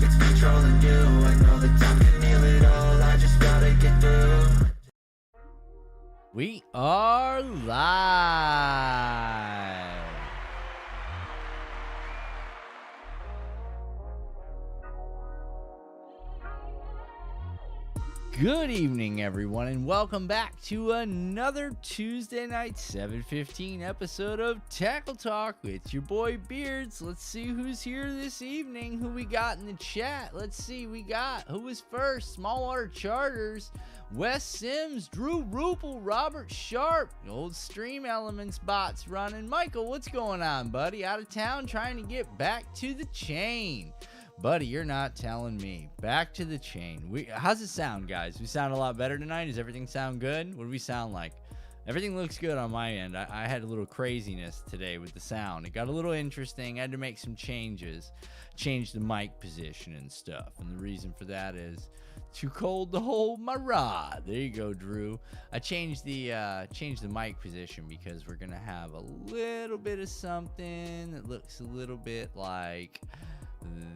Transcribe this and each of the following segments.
it's controlling you. I know that time can heal it all, I just gotta get through. We are live. Good evening, everyone, and welcome back to another Tuesday night 7:15 episode of Tackle Talk with your boy Beards. Let's see who's here this evening, who we got in the chat. Let's see, we got, who was first? Smallwater Charters, Wes Sims, Drew Rupel, Robert Sharp, old Stream Elements bots running. Michael, what's going on, buddy? Out of town trying to get back to the chain. Buddy, you're not telling me. Back to the chain. How's it sound, guys? We sound a lot better tonight. Does everything sound good? What do we sound like? Everything looks good on my end. I had a little craziness today with the sound. It got a little interesting. I had to make some changes. Change the mic position and stuff. And the reason for that is too cold to hold my rod. There you go, Drew. I changed the mic position because we're going to have a little bit of something that looks a little bit like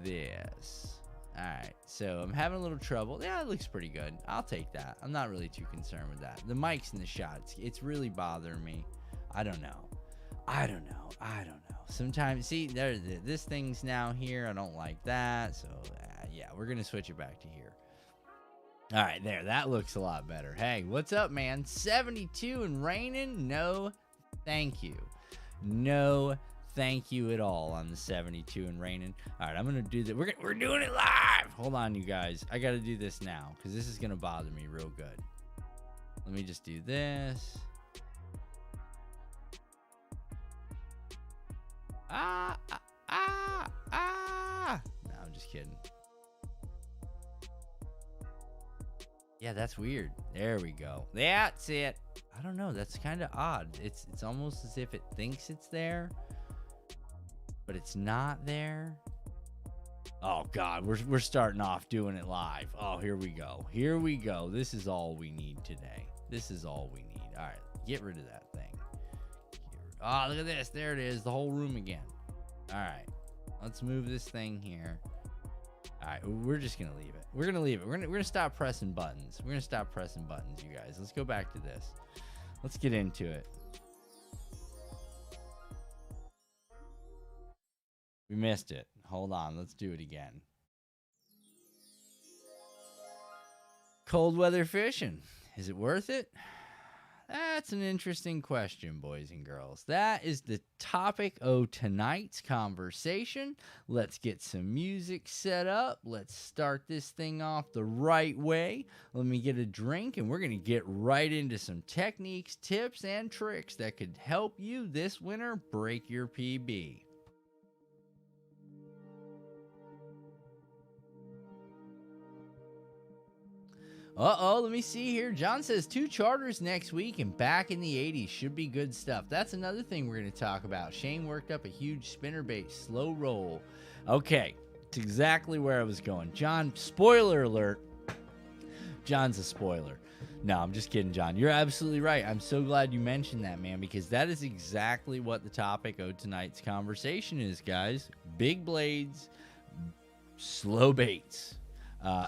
this. Alright, so I'm having a little trouble. Yeah, it looks pretty good. I'll take that. I'm not really too concerned with that. The mic's in the shot, it's really bothering me. I don't know. Sometimes, see, this thing's now here. I don't like that. So, yeah, we're going to switch it back to here. Alright, there. That looks a lot better. Hey, what's up, man? 72 and raining? No, thank you. No, thank you at all on the 72 and raining. All right, I'm gonna do that. We're doing it live. Hold on, you guys. I gotta do this now because this is gonna bother me real good. Let me just do this. No, I'm just kidding. Yeah, that's weird. There we go. That's it. I don't know. That's kind of odd. It's almost as if it thinks it's there, but it's not there. Oh God, we're starting off doing it live. Oh, here we go. This is all we need today. All right, get rid of that thing. Oh, look at this. There it is, the whole room again. All right, let's move this thing here. All right, we're just gonna leave it. We're gonna stop pressing buttons. You guys. Let's go back to this. Let's get into it. We missed it. Hold on. Let's do it again. Cold weather fishing. Is it worth it? That's an interesting question, boys and girls. That is the topic of tonight's conversation. Let's get some music set up. Let's start this thing off the right way. Let me get a drink, and we're going to get right into some techniques, tips, and tricks that could help you this winter break your PB. Let me see here. John says 2 charters next week and back in the 80s. Should be good stuff. That's another thing we're going to talk about. Shane worked up a huge spinnerbait slow roll. Okay, it's exactly where I was going. John, spoiler alert. John's a spoiler. No, I'm just kidding, John. You're absolutely right. I'm so glad you mentioned that, man, because that is exactly what the topic of tonight's conversation is, guys. Big blades, slow baits.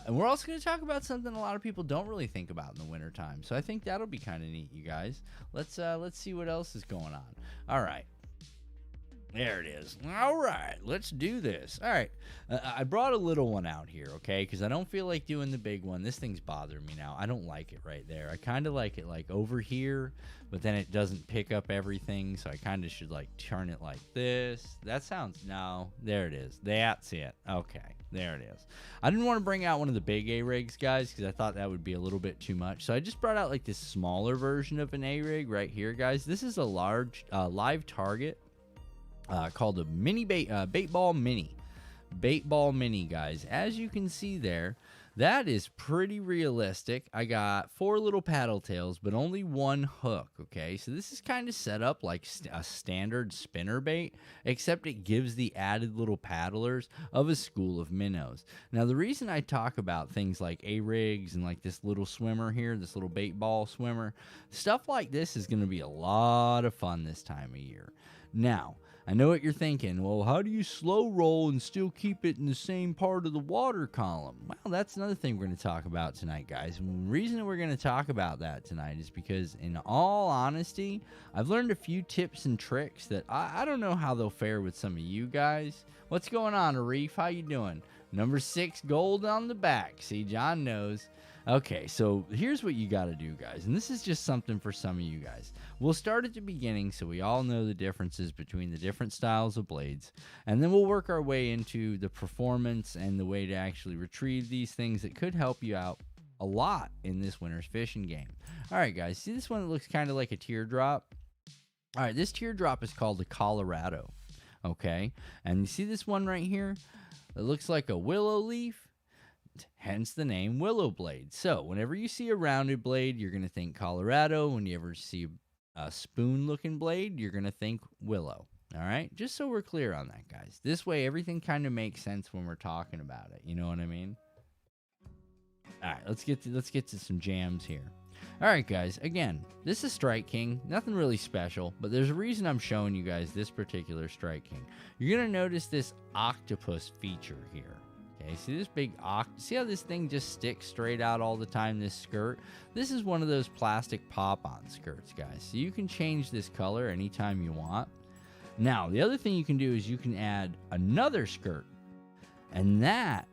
And we're also going to talk about something a lot of people don't really think about in the wintertime. So I think that'll be kind of neat, you guys. Let's see what else is going on. All right. There it is. All right, let's do this. All right, I brought a little one out here, okay, because I don't feel like doing the big one. This thing's bothering me now. I don't like it right there. I kind of like it like over here, but then it doesn't pick up everything, so I kind of should like turn it like this. That sounds, no, there it is. That's it. Okay, there it is. I didn't want to bring out one of the big A-rigs, guys, because I thought that would be a little bit too much. So I just brought out like this smaller version of an A-rig right here, guys. This is a large live target. Called a mini bait ball mini, guys. As you can see there, that is pretty realistic. I got 4 little paddle tails, but only 1 hook. Okay, so this is kind of set up like a standard spinner bait, except it gives the added little paddlers of a school of minnows. Now, the reason I talk about things like A-rigs and like this little swimmer here, this little bait ball swimmer, stuff like this is going to be a lot of fun this time of year. Now, I know what you're thinking. Well, how do you slow roll and still keep it in the same part of the water column? Well, that's another thing we're going to talk about tonight, guys. And the reason that we're going to talk about that tonight is because, in all honesty, I've learned a few tips and tricks that I don't know how they'll fare with some of you guys. What's going on, Arif? How you doing? Number 6 gold on the back. See, John knows. Okay, so here's what you got to do, guys. And this is just something for some of you guys. We'll start at the beginning so we all know the differences between the different styles of blades. And then we'll work our way into the performance and the way to actually retrieve these things that could help you out a lot in this winter's fishing game. All right, guys. See this one that looks kind of like a teardrop? All right, this teardrop is called the Colorado. Okay, and you see this one right here? It looks like a willow leaf. Hence the name willow blade. So whenever you see a rounded blade, you're going to think Colorado. When you ever see a spoon looking blade, you're going to think willow. All right, just so we're clear on that, guys. This way everything kind of makes sense when we're talking about it. You know what I mean? All right, let's get to some jams here. All right, guys, again, this is Strike King. Nothing really special, but there's a reason I'm showing you guys this particular Strike King. You're going to notice this octopus feature here. Okay, see this big see how this thing just sticks straight out all the time, this skirt? This is one of those plastic pop-on skirts, guys. So you can change this color anytime you want. Now, the other thing you can do is you can add another skirt. And that,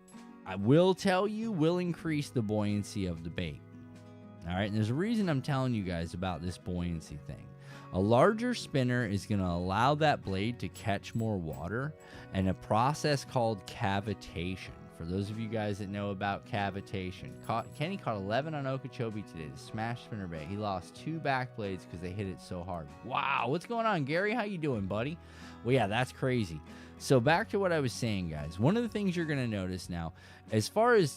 I will tell you, will increase the buoyancy of the bait. All right, and there's a reason I'm telling you guys about this buoyancy thing. A larger spinner is going to allow that blade to catch more water, and a process called cavitation. For those of you guys that know about cavitation, Kenny caught 11 on Okeechobee today to smash spinnerbait. He lost 2 back blades because they hit it so hard. Wow, what's going on, Gary? How you doing, buddy? Well, yeah, that's crazy. So back to what I was saying, guys. One of the things you're going to notice now, as far as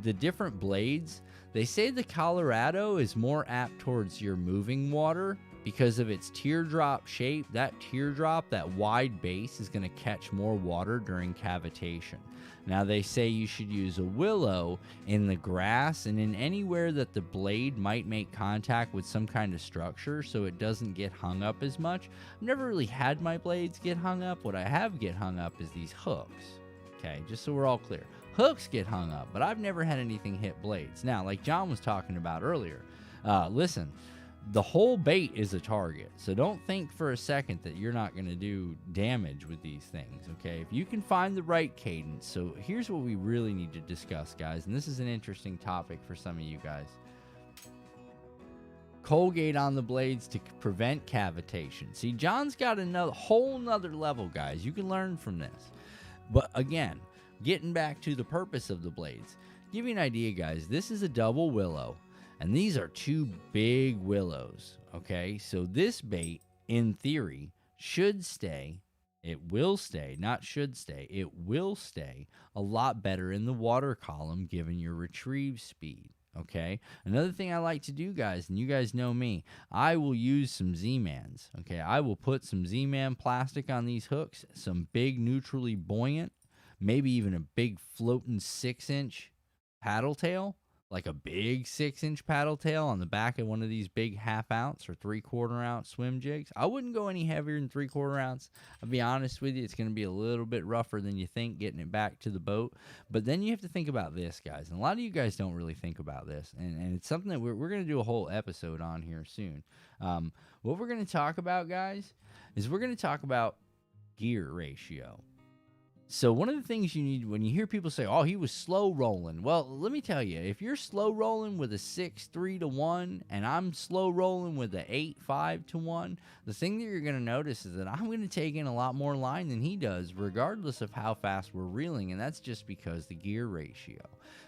the different blades, they say the Colorado is more apt towards your moving water because of its teardrop shape. That teardrop, that wide base, is going to catch more water during cavitation. Now, they say you should use a willow in the grass and in anywhere that the blade might make contact with some kind of structure so it doesn't get hung up as much. I've never really had my blades get hung up. What I have get hung up is these hooks. Okay, just so we're all clear. Hooks get hung up, but I've never had anything hit blades. Now, like John was talking about earlier, listen, the whole bait is a target, so don't think for a second that you're not going to do damage with these things, okay? If you can find the right cadence. So here's what we really need to discuss, guys, and this is an interesting topic for some of you guys. Colgate on the blades to prevent cavitation. See, John's got another whole nother level, guys. You can learn from this. But again, getting back to the purpose of the blades, give you an idea, guys. This is a double willow. And these are 2 big willows, okay? So this bait, in theory, should stay, it will stay, not should stay, it will stay a lot better in the water column given your retrieve speed, okay? Another thing I like to do, guys, and you guys know me, I will use some Z-Mans, okay? I will put some Z-Man plastic on these hooks, some big neutrally buoyant, maybe even a big floating 6-inch paddle tail, like a big 6-inch paddle tail on the back of one of these big 1/2 ounce or 3/4 ounce swim jigs. I wouldn't go any heavier than 3/4 ounce. I'll be honest with you, it's going to be a little bit rougher than you think getting it back to the boat. But then you have to think about this, guys. And a lot of you guys don't really think about this. And it's something that we're going to do a whole episode on here soon. What we're going to talk about, guys, is we're going to talk about gear ratio. So one of the things you need when you hear people say, oh, he was slow rolling. Well, let me tell you, if you're slow rolling with a 6-3 to 1 and I'm slow rolling with a 8-5 to 1, the thing that you're going to notice is that I'm going to take in a lot more line than he does, regardless of how fast we're reeling. And that's just because the gear ratio.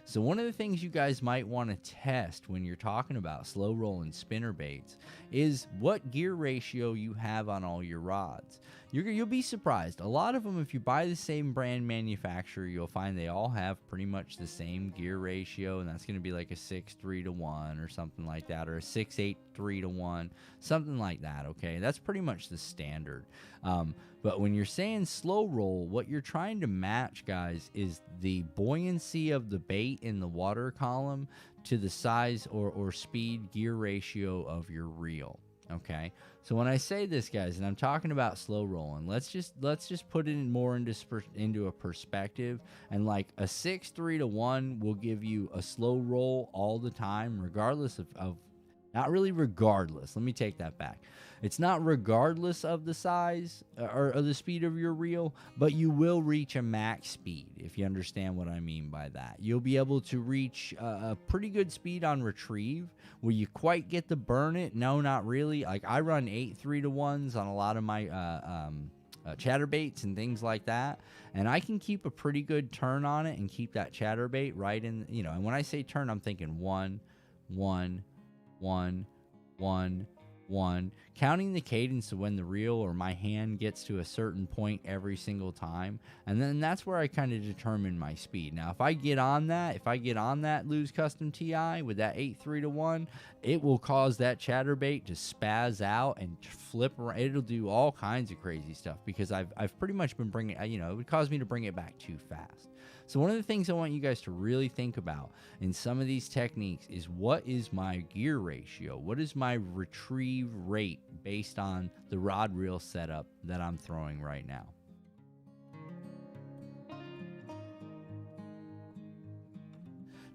So one of the things you guys might want to test when you're talking about slow rolling spinner baits is what gear ratio you have on all your rods. You'll be surprised. A lot of them, if you buy the same brand manufacturer, you'll find they all have pretty much the same gear ratio, and that's going to be like a 6-3 to 1 or something like that, or a 6-8-3 to 1, something like that, okay? That's pretty much the standard. But when you're saying slow roll, what you're trying to match, guys, is the buoyancy of the bait in the water column to the size or speed gear ratio of your reel. Okay, so when I say this, guys, and I'm talking about slow rolling, let's just put it more into a perspective. And like a 6-3 to 1 will give you a slow roll all the time, regardless of not really regardless. Let me take that back. It's not regardless of the size or the speed of your reel, but you will reach a max speed, if you understand what I mean by that. You'll be able to reach a pretty good speed on retrieve. Will you quite get to burn it? No, not really. Like I run 8-3 to 1s on a lot of my chatterbaits and things like that, and I can keep a pretty good turn on it and keep that chatterbait right in, you know. And when I say turn, I'm thinking 1 1 1 1 1, counting the cadence of when the reel or my hand gets to a certain point every single time. And then that's where I kind of determine my speed. Now, if I get on that Lew's Custom TI with that 8-3 to 1, it will cause that chatterbait to spaz out and flip around. It'll do all kinds of crazy stuff because I've pretty much been bringing, you know, it would cause me to bring it back too fast. So one of the things I want you guys to really think about in some of these techniques is, what is my gear ratio? What is my retrieve rate based on the rod reel setup that I'm throwing right now?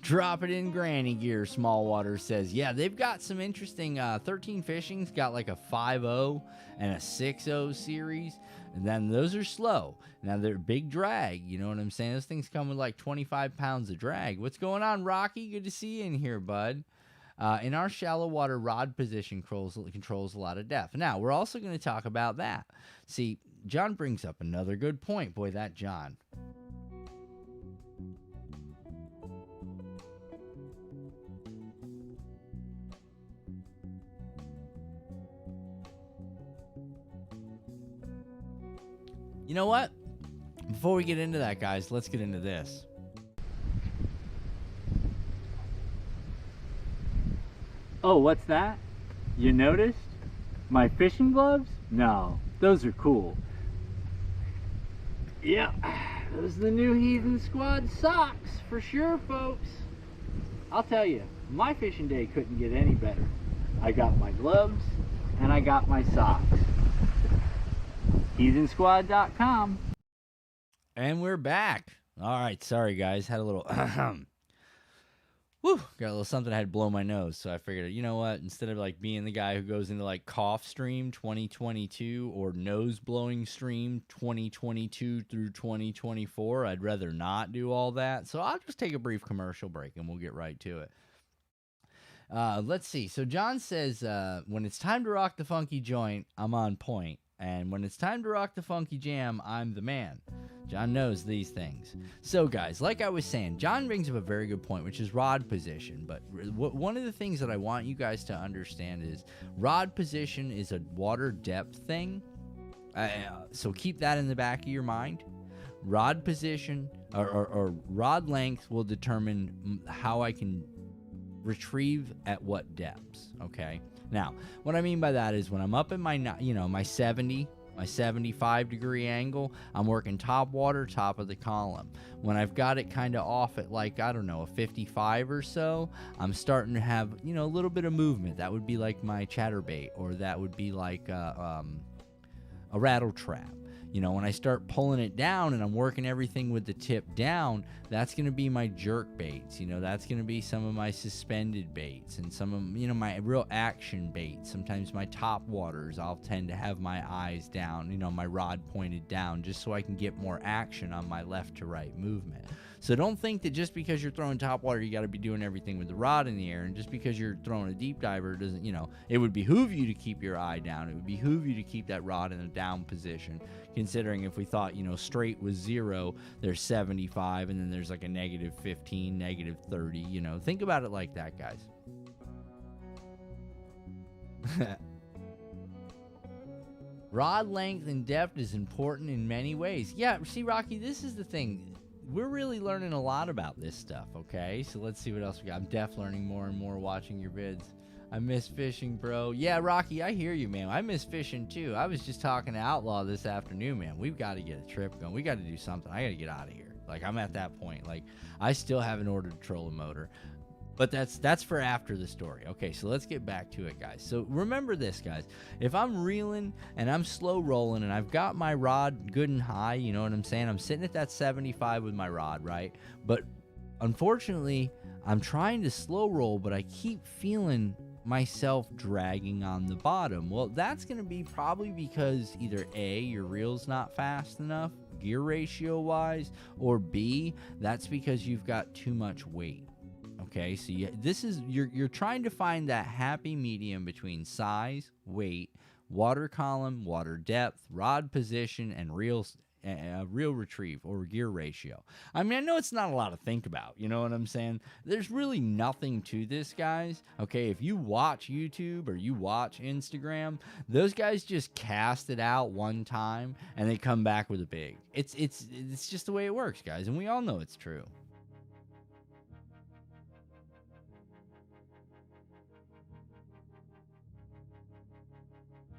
Drop it in granny gear, Small Water says. Yeah, they've got some interesting 13 Fishing's got like a 5.0 and a 6.0 series. And then those are slow. Now they're big drag. You know what I'm saying? Those things come with like 25 pounds of drag. What's going on, Rocky? Good to see you in here, bud. In our shallow water, rod position controls a lot of depth. Now, we're also going to talk about that. See, John brings up another good point. Boy, that John. You know what? Before we get into that, guys, let's get into this. Oh, what's that? You noticed? My fishing gloves? No, those are cool. Yep, those are the new Heathen Squad socks for sure, folks. I'll tell you, my fishing day couldn't get any better. I got my gloves and I got my socks. HeathenSquad.com. And we're back. All right, sorry guys, had a little whew, got a little something I had to blow my nose, so I figured, you know what, instead of like being the guy who goes into like cough stream 2022 or nose blowing stream 2022 through 2024, I'd rather not do all that. So I'll just take a brief commercial break and we'll get right to it. Let's see. So John says, when it's time to rock the funky joint, I'm on point. And when it's time to rock the funky jam, I'm the man. John knows these things. So guys, like I was saying, John brings up a very good point, which is rod position. But one of the things that I want you guys to understand is rod position is a water depth thing. So keep that in the back of your mind. Rod position or rod length will determine how I can retrieve at what depths, okay? Now, what I mean by that is when I'm up in my, you know, my 75 degree angle, I'm working top water, top of the column. When I've got it kind of off at like, I don't know, a 55 or so, I'm starting to have, you know, a little bit of movement. That would be like my chatterbait, or that would be like a rattle trap. You know, when I start pulling it down and I'm working everything with the tip down, that's going to be my jerk baits. You know, that's going to be some of my suspended baits and some of, you know, my real action baits. Sometimes my top waters, I'll tend to have my eyes down, you know, my rod pointed down, just so I can get more action on my left to right movement. So don't think that just because you're throwing top water, you got to be doing everything with the rod in the air. And just because you're throwing a deep diver doesn't, you know, it would behoove you to keep your eye down. It would behoove you to keep that rod in a down position, considering if we thought, you know, straight was 0, there's 75, and then there's like a -15, -30, you know. Think about it like that, guys. Rod length and depth is important in many ways. Yeah, see, Rocky, this is the thing. We're really learning a lot about this stuff, okay? So let's see what else we got. I'm definitely learning more and more watching your vids. I miss fishing, bro. Yeah, Rocky, I hear you, man. I miss fishing, too. I was just talking to Outlaw this afternoon, man. We've got to get a trip going. We got to do something. I got to get out of here. Like, I'm at that point. Like, I still haven't ordered a trolling motor. But that's for after the story. Okay, so let's get back to it, guys. So remember this, guys. If I'm reeling and I'm slow rolling and I've got my rod good and high, you know what I'm saying? I'm sitting at that 75 with my rod, right? But unfortunately, I'm trying to slow roll, but I keep feeling myself dragging on the bottom. Well, that's going to be probably because either A, your reel's not fast enough, gear ratio wise, or B, that's because you've got too much weight. Okay, so you're trying to find that happy medium between size, weight, water column, water depth, rod position, and reel retrieve or gear ratio. I mean, I know it's not a lot to think about, you know what I'm saying? There's really nothing to this, guys. Okay, if you watch YouTube or you watch Instagram, those guys just cast it out one time and they come back with a big. It's just the way it works, guys, and we all know it's true.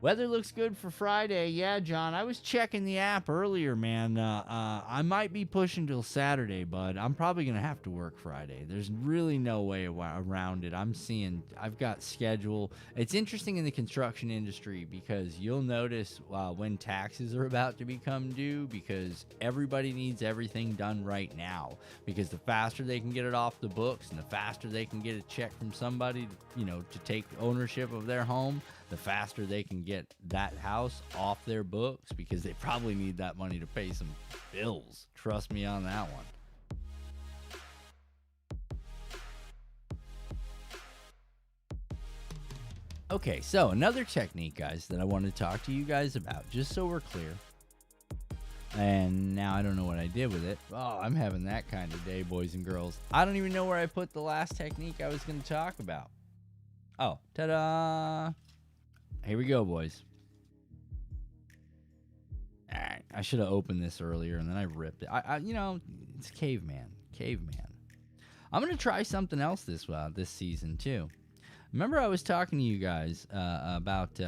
Weather looks good for Friday. Yeah, John, I was checking the app earlier, man. I might be pushing till Saturday, but I'm probably going to have to work Friday. There's really no way around it. I've got schedule. It's interesting in the construction industry because you'll notice when taxes are about to become due because everybody needs everything done right now because the faster they can get it off the books and the faster they can get a check from somebody, to take ownership of their home, the faster they can get that house off their books because they probably need that money to pay some bills. Trust me on that one. Okay, so another technique, guys, that I want to talk to you guys about, just so we're clear. And now I don't know what I did with it. Oh, I'm having that kind of day, boys and girls. I don't even know where I put the last technique I was going to talk about. Oh, ta-da! Here we go, boys. All right, I should have opened this earlier, and then I ripped it. It's caveman. I'm gonna try something else this season too. Remember, I was talking to you guys about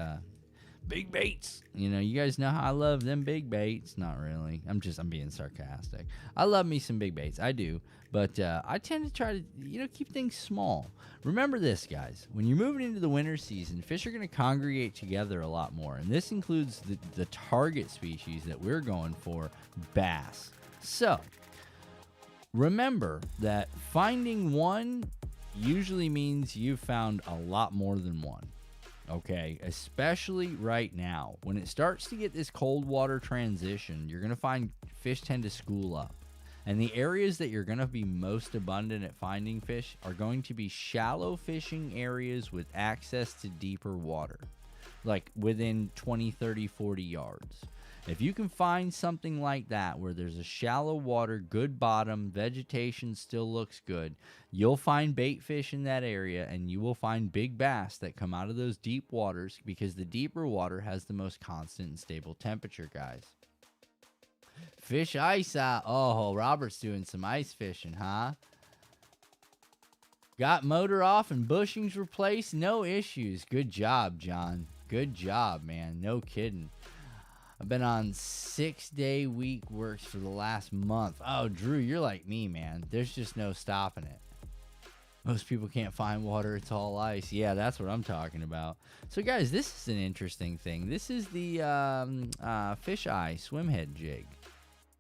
big baits. You guys know how I love them big baits. Not really. I'm being sarcastic. I love me some big baits. I do. But I tend to try to, keep things small. Remember this, guys. When you're moving into the winter season, fish are going to congregate together a lot more. And this includes the target species that we're going for, bass. So, remember that finding one usually means you've found a lot more than one. Okay, especially right now. When it starts to get this cold water transition, you're going to find fish tend to school up. And the areas that you're going to be most abundant at finding fish are going to be shallow fishing areas with access to deeper water, like within 20, 30, 40 yards. If you can find something like that where there's a shallow water, good bottom, vegetation still looks good, you'll find bait fish in that area and you will find big bass that come out of those deep waters because the deeper water has the most constant and stable temperature, guys. Fish ice out. Oh, Robert's doing some ice fishing, huh? Got motor off and bushings replaced. No issues. Good job, John. Good job, man. No kidding. I've been on 6-day week works for the last month. Oh, Drew, you're like me, man. There's just no stopping it. Most people can't find water. It's all ice. Yeah, that's what I'm talking about. So, guys, this is an interesting thing. This is the fish eye swim head jig.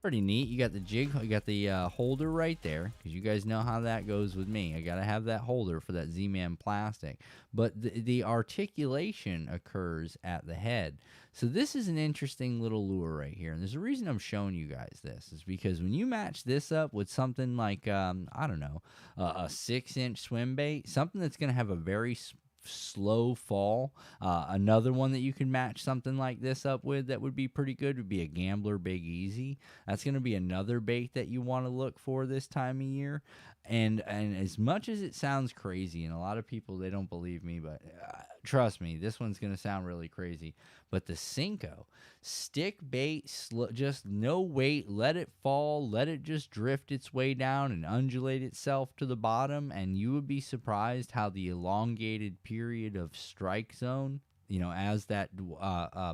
Pretty neat. You got the jig, you got the holder right there, because you guys know how that goes with me. I got to have that holder for that Z-Man plastic. But the articulation occurs at the head. So this is an interesting little lure right here. And there's a reason I'm showing you guys this, is because when you match this up with something like, I don't know, a 6-inch swim bait, something that's going to have a very slow fall. Another one that you can match something like this up with that would be pretty good would be a Gambler Big Easy. That's going to be another bait that you want to look for this time of year. And as much as it sounds crazy, and a lot of people, they don't believe me, but trust me, this one's going to sound really crazy. But the Senko, stick bait, just no weight, let it fall, let it just drift its way down and undulate itself to the bottom, and you would be surprised how the elongated period of strike zone as that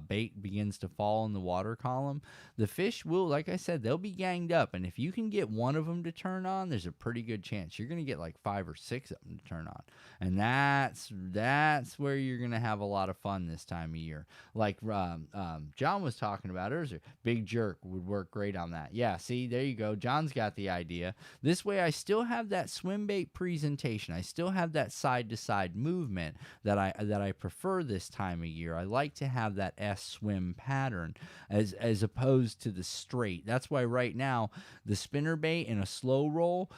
bait begins to fall in the water column, the fish will, like I said, they'll be ganged up. And if you can get one of them to turn on, there's a pretty good chance you're going to get like 5 or 6 of them to turn on. And that's where you're going to have a lot of fun this time of year. Like John was talking about earlier, Big Jerk would work great on that. Yeah, see, there you go. John's got the idea. This way I still have that swim bait presentation. I still have that side-to-side movement that I prefer this time of year. I like to have that S swim pattern as opposed to the straight. That's why right now the spinner bait in a slow roll,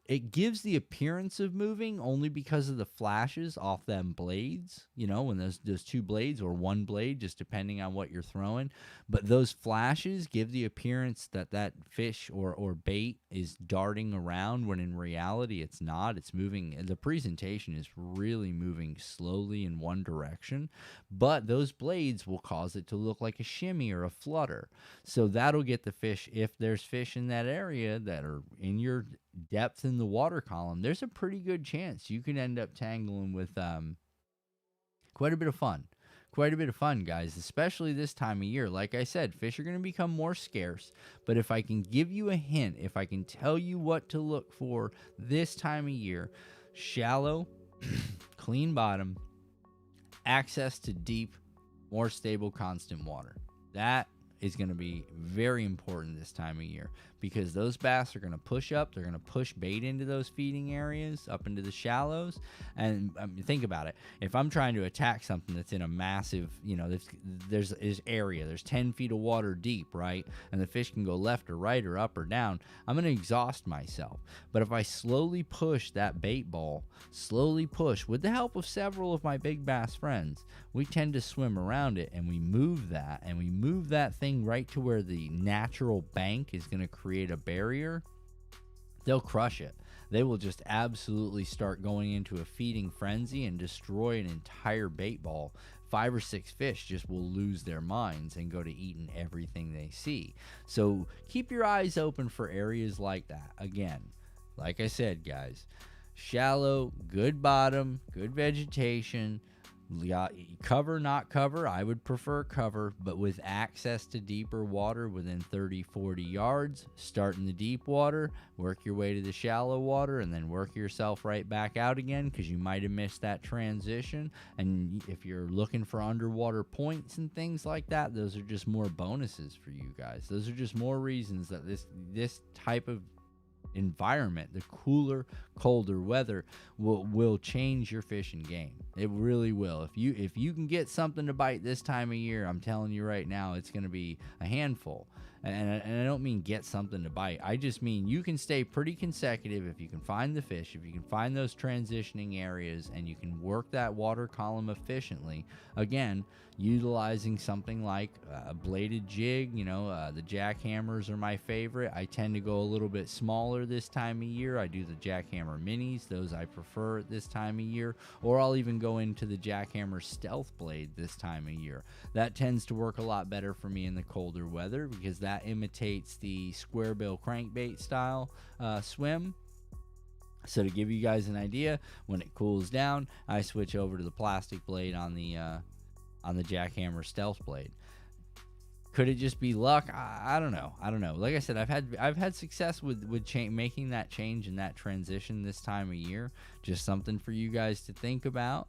it gives the appearance of moving only because of the flashes off them blades, when those 2 blades or 1 blade, just depending on what you're throwing. But those flashes give the appearance that fish or bait is darting around, when in reality it's not. It's moving. The presentation is really moving slowly in one direction, but those blades will cause it to look like a shimmy or a flutter. So that'll get the fish, if there's fish in that area that are in your depth in the water column, there's a pretty good chance you can end up tangling with quite a bit of fun. Quite a bit of fun, guys, especially this time of year. Like I said, fish are going to become more scarce, but if I can give you a hint, if I can tell you what to look for this time of year: shallow, clean bottom, access to deep, more stable, constant water. That is going to be very important this time of year, because those bass are going to push up. They're going to push bait into those feeding areas, up into the shallows. And think about it. If I'm trying to attack something that's in a massive, there's area, there's 10 feet of water deep, right? And the fish can go left or right or up or down, I'm going to exhaust myself. But if I slowly push that bait ball, with the help of several of my big bass friends, we tend to swim around it, and we move that thing right to where the natural bank is going to create a barrier. They'll crush it. They will just absolutely start going into a feeding frenzy and destroy an entire bait ball. 5 or 6 fish just will lose their minds and go to eating everything they see. So keep your eyes open for areas like that. Again, like I said, guys, shallow, good bottom, good vegetation. Cover, not cover. I would prefer cover, but with access to deeper water within 30-40 yards. Start in the deep water, work your way to the shallow water, and then work yourself right back out again, because you might have missed that transition. And if you're looking for underwater points and things like that, those are just more bonuses for you guys. Those are just more reasons that this type of environment, the cooler, colder weather, will change your fishing game. It really will. If you can get something to bite this time of year, I'm telling you right now, it's going to be a handful. And I don't mean get something to bite. I just mean you can stay pretty consecutive if you can find the fish, if you can find those transitioning areas, and you can work that water column efficiently. Again, utilizing something like a bladed jig. The jackhammers are my favorite. I tend to go a little bit smaller this time of year. I do the jackhammer minis. Those I prefer at this time of year. Or I'll even go into the jackhammer stealth blade this time of year. That tends to work a lot better for me in the colder weather, because that imitates the square bill crankbait style swim. So to give you guys an idea, when it cools down, I switch over to the plastic blade on the jackhammer stealth blade. Could it just be luck? I don't know. Like I said, I've had success with making that change and that transition this time of year. Just something for you guys to think about.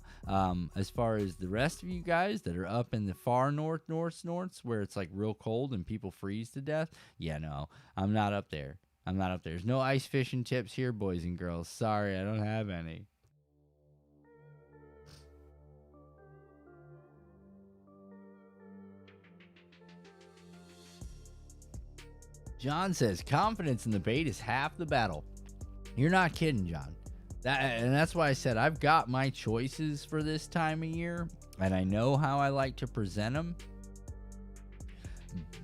As far as the rest of you guys that are up in the far norths, where it's like real cold and people freeze to death. Yeah, no, I'm not up there. There's no ice fishing tips here, boys and girls. Sorry, I don't have any. John says, confidence in the bait is half the battle. You're not kidding, John. That's why I said I've got my choices for this time of year, and I know how I like to present them.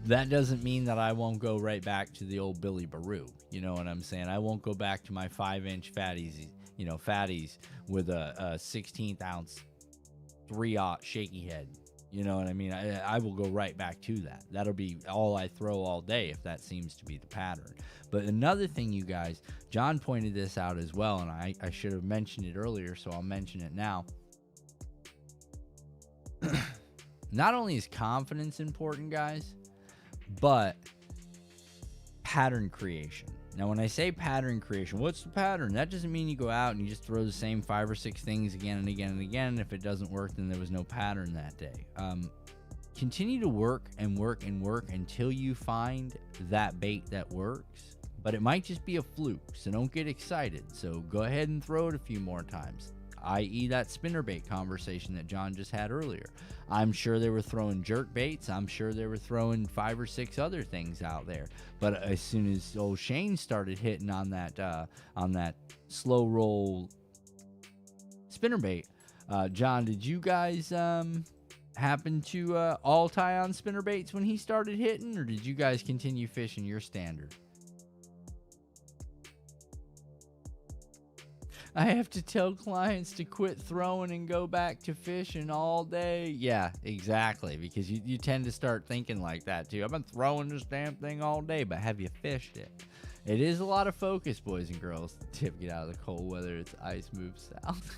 That doesn't mean that I won't go right back to the old Billy Baroo. You know what I'm saying? I won't go back to my 5-inch fatties, fatties with a 16th ounce 3/0 shaky head. You know what I mean? I will go right back to that. That'll be all I throw all day if that seems to be the pattern. But another thing, you guys, John pointed this out as well, and I should have mentioned it earlier, so I'll mention it now. not only is confidence important, guys, but pattern creation. Now, when I say pattern creation, what's the pattern? That doesn't mean you go out and you just throw the same 5 or 6 things again and again and again. And if it doesn't work, then there was no pattern that day. Continue to work and work and work until you find that bait that works. But it might just be a fluke, so don't get excited. So go ahead and throw it a few more times, i.e. that spinnerbait conversation that John just had earlier. I'm sure they were throwing jerk baits. I'm sure they were throwing 5 or 6 other things out there. But as soon as old Shane started hitting on that slow roll spinnerbait, John, did you guys happen to all tie on spinnerbaits when he started hitting, or did you guys continue fishing your standard? I have to tell clients to quit throwing and go back to fishing all day. Yeah, exactly, because you tend to start thinking like that too. I've been throwing this damn thing all day, but have you fished it? It is a lot of focus, boys and girls. Tip, get out of the cold weather. It's ice, move south.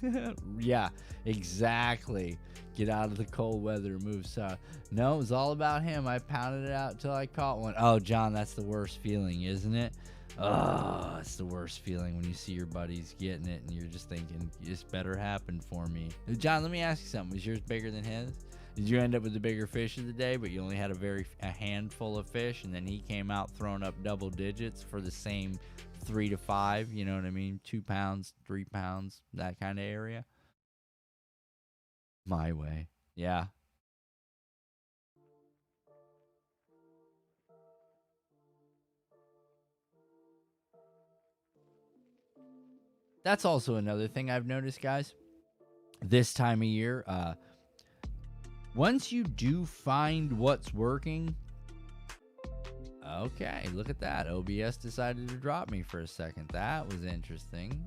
Yeah, exactly. Get out of the cold weather, move south. No, it was all about him. I pounded it out till I caught one. Oh, John, that's the worst feeling, isn't it? Oh, it's the worst feeling when you see your buddies getting it and you're just thinking, this better happen for me. John, let me ask you something. Was yours bigger than his? Did you end up with the bigger fish of the day, but you only had a handful of fish, and then he came out throwing up double digits for the same 3 to 5, you know what I mean? 2 pounds, 3 pounds, that kind of area? My way. Yeah. That's also another thing I've noticed, guys. This time of year, once you do find what's working, okay, look at that. OBS decided to drop me for a second. That was interesting.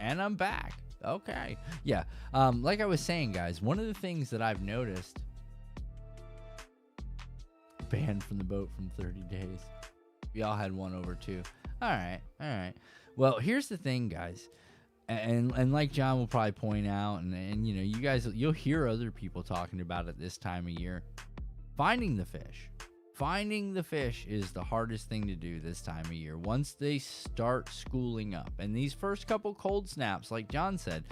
And I'm back. Okay. Yeah. Like I was saying, guys, one of the things that I've noticed, banned from the boat from 30 days. We all had one over two. All right. All right. Well, here's the thing, guys. And like John will probably point out, and you know, you guys, you'll hear other people talking about it this time of year. Finding the fish is the hardest thing to do this time of year. Once they start schooling up, and these first couple cold snaps, like John said,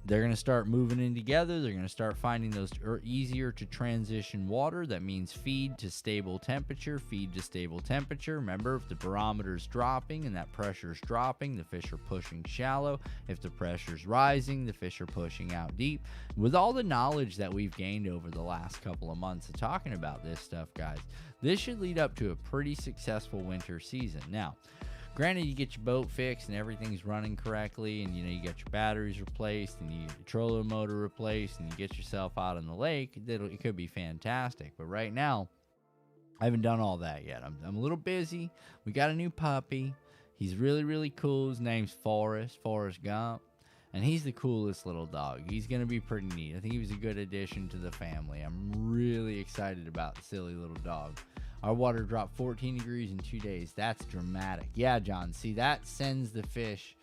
they're going to start moving in together. They're going to start finding those easier to transition water. That means feed to stable temperature. Remember, if the barometer's dropping and that pressure's dropping, the fish are pushing shallow. If the pressure's rising, the fish are pushing out deep. With all the knowledge that we've gained over the last couple of months of talking about this stuff, guys, this should lead up to a pretty successful winter season. Now, granted, you get your boat fixed and everything's running correctly, and you know, you get your batteries replaced and you get your trolling motor replaced, and you get yourself out on the lake. It could be fantastic. But right now, I haven't done all that yet. I'm a little busy. We got a new puppy. He's really, really cool. His name's Forrest Gump, and he's the coolest little dog. He's going to be pretty neat. I think he was a good addition to the family. I'm really excited about the silly little dog. Our water dropped 14 degrees in 2 days. That's dramatic. Yeah, John. See, that sends the fish.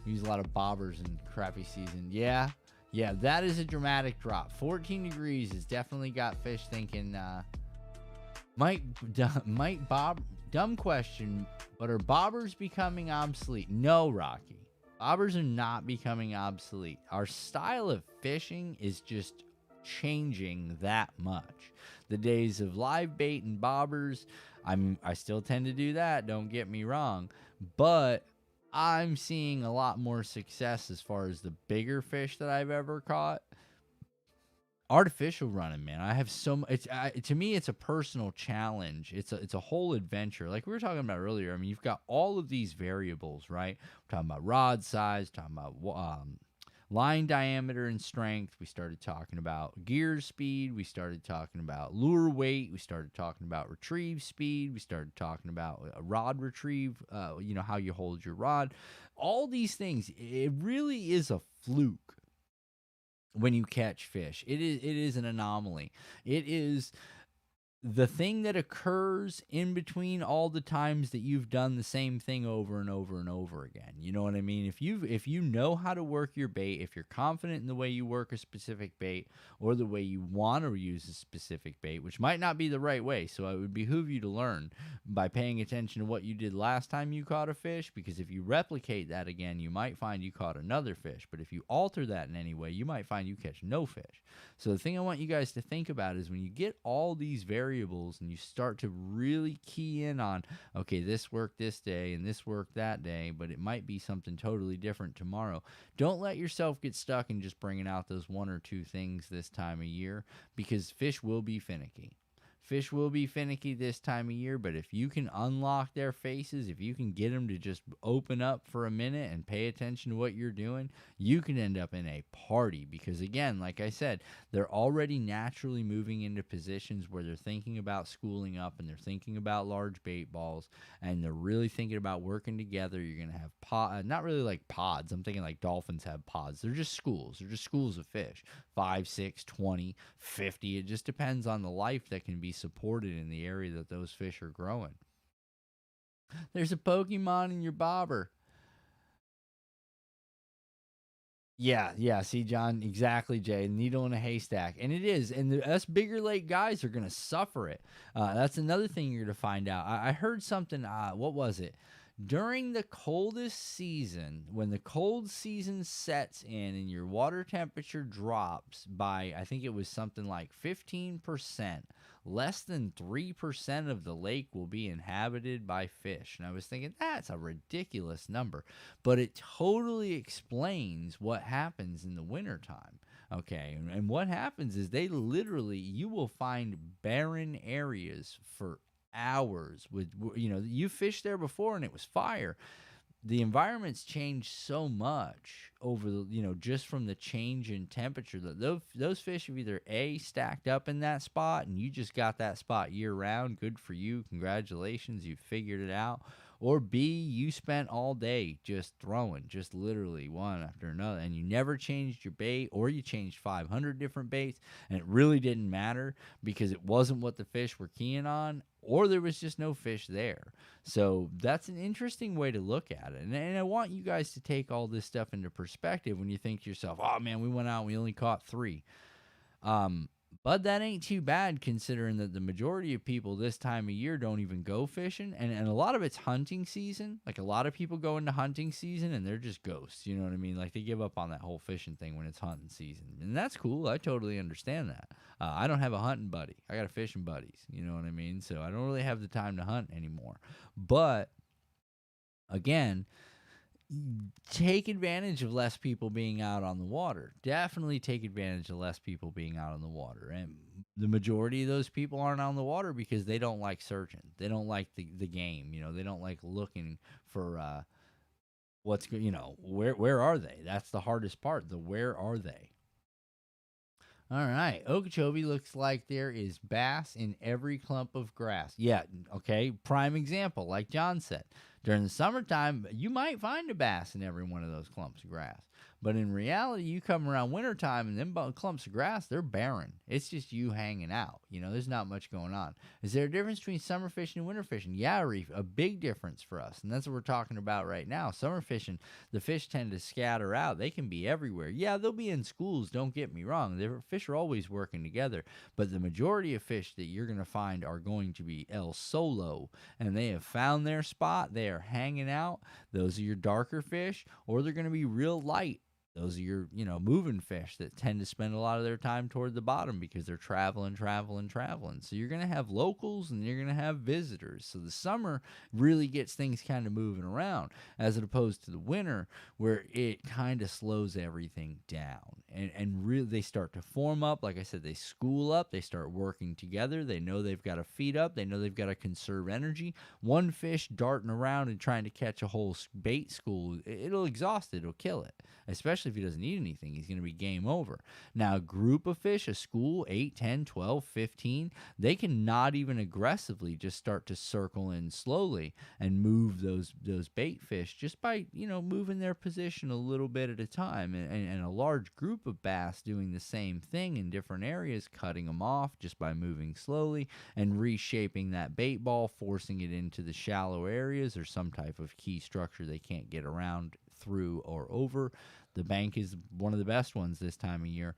We use a lot of bobbers in crappie season. Yeah, that is a dramatic drop. 14 degrees has definitely got fish thinking, dumb question, but are bobbers becoming obsolete? No, Rocky. Bobbers are not becoming obsolete. Our style of fishing is just changing that much. The days of live bait and bobbers, I still tend to do that, don't get me wrong, but I'm seeing a lot more success as far as the bigger fish that I've ever caught. Artificial running, man. I have to me, it's a personal challenge. It's a whole adventure. Like we were talking about earlier. I mean, you've got all of these variables, right? We're talking about rod size, talking about line diameter and strength. We started talking about gear speed. We started talking about lure weight. We started talking about retrieve speed. We started talking about rod retrieve, how you hold your rod. All these things, it really is a fluke when you catch fish. It is an anomaly. It is the thing that occurs in between all the times that you've done the same thing over and over and over again. You know what I mean? If you know how to work your bait, if you're confident in the way you work a specific bait or the way you want to use a specific bait, which might not be the right way, so it would behoove you to learn by paying attention to what you did last time you caught a fish, because if you replicate that again, you might find you caught another fish. But if you alter that in any way, you might find you catch no fish. So the thing I want you guys to think about is when you get all these variables and you start to really key in on, okay, this worked this day and this worked that day, but it might be something totally different tomorrow. Don't let yourself get stuck in just bringing out those one or two things this time of year, because fish will be finicky. Fish will be finicky this time of year, but if you can unlock their faces, if you can get them to just open up for a minute and pay attention to what you're doing, you can end up in a party. Because again, like I said, they're already naturally moving into positions where they're thinking about schooling up and they're thinking about large bait balls and they're really thinking about working together. You're going to have not really like pods. I'm thinking like dolphins have pods. They're just schools. They're just schools of fish. 5, 6, 20, 50. It just depends on the life that can be supported in the area that those fish are growing. There's a Pokemon in your bobber. Yeah. See, John, exactly, Jay. Needle in a haystack. And it is. And us bigger lake guys are going to suffer it. That's another thing you're going to find out. I heard something. What was it? During the coldest season, when the cold season sets in and your water temperature drops by, I think it was something like 15%, less than 3% of the lake will be inhabited by fish. And I was thinking, that's a ridiculous number. But it totally explains what happens in the wintertime. Okay, and what happens is you will find barren areas for hours with, you fished there before and it was fire. The environment's changed so much over the, just from the change in temperature that those fish have either A, stacked up in that spot and you just got that spot year round, good for you, congratulations, you figured it out, or B, you spent all day just throwing, just literally one after another, and you never changed your bait, or you changed 500 different baits, and it really didn't matter because it wasn't what the fish were keying on, or there was just no fish there. So that's an interesting way to look at it. And I want you guys to take all this stuff into perspective when you think to yourself, oh man, we went out and we only caught 3. But that ain't too bad considering that the majority of people this time of year don't even go fishing. And a lot of it's hunting season. Like a lot of people go into hunting season and they're just ghosts. You know what I mean? Like they give up on that whole fishing thing when it's hunting season. And that's cool. I totally understand that. I don't have a hunting buddy. I got a fishing buddies. You know what I mean? So I don't really have the time to hunt anymore. But again, take advantage of less people being out on the water. Definitely take advantage of less people being out on the water. And the majority of those people aren't on the water because they don't like searching. They don't like the game. They don't like looking for where are they? That's the hardest part. Where are they? All right. Okeechobee looks like there is bass in every clump of grass. Yeah, okay. Prime example, like John said. During the summertime, you might find a bass in every one of those clumps of grass. But in reality, you come around wintertime and them clumps of grass, they're barren. It's just you hanging out. There's not much going on. Is there a difference between summer fishing and winter fishing? Yeah, Reef, a big difference for us. And that's what we're talking about right now. Summer fishing, the fish tend to scatter out. They can be everywhere. Yeah, they'll be in schools, don't get me wrong. The fish are always working together. But the majority of fish that you're going to find are going to be El Solo. And they have found their spot. They are hanging out. Those are your darker fish, or they're going to be real light. Those are your, moving fish that tend to spend a lot of their time toward the bottom because they're traveling. So you're going to have locals and you're going to have visitors. So the summer really gets things kind of moving around as opposed to the winter where it kind of slows everything down. And really they start to form up. Like I said, they school up. They start working together. They know they've got to feed up. They know they've got to conserve energy. One fish darting around and trying to catch a whole bait school, it'll exhaust it. It'll kill it. Especially especially if he doesn't eat anything, he's going to be game over. Now, a group of fish, a school, 8, 10, 12, 15, they can not even aggressively just start to circle in slowly and move those bait fish just by, moving their position a little bit at a time. And a large group of bass doing the same thing in different areas, cutting them off just by moving slowly and reshaping that bait ball, forcing it into the shallow areas or some type of key structure they can't get around, through, or over. The bank is one of the best ones this time of year.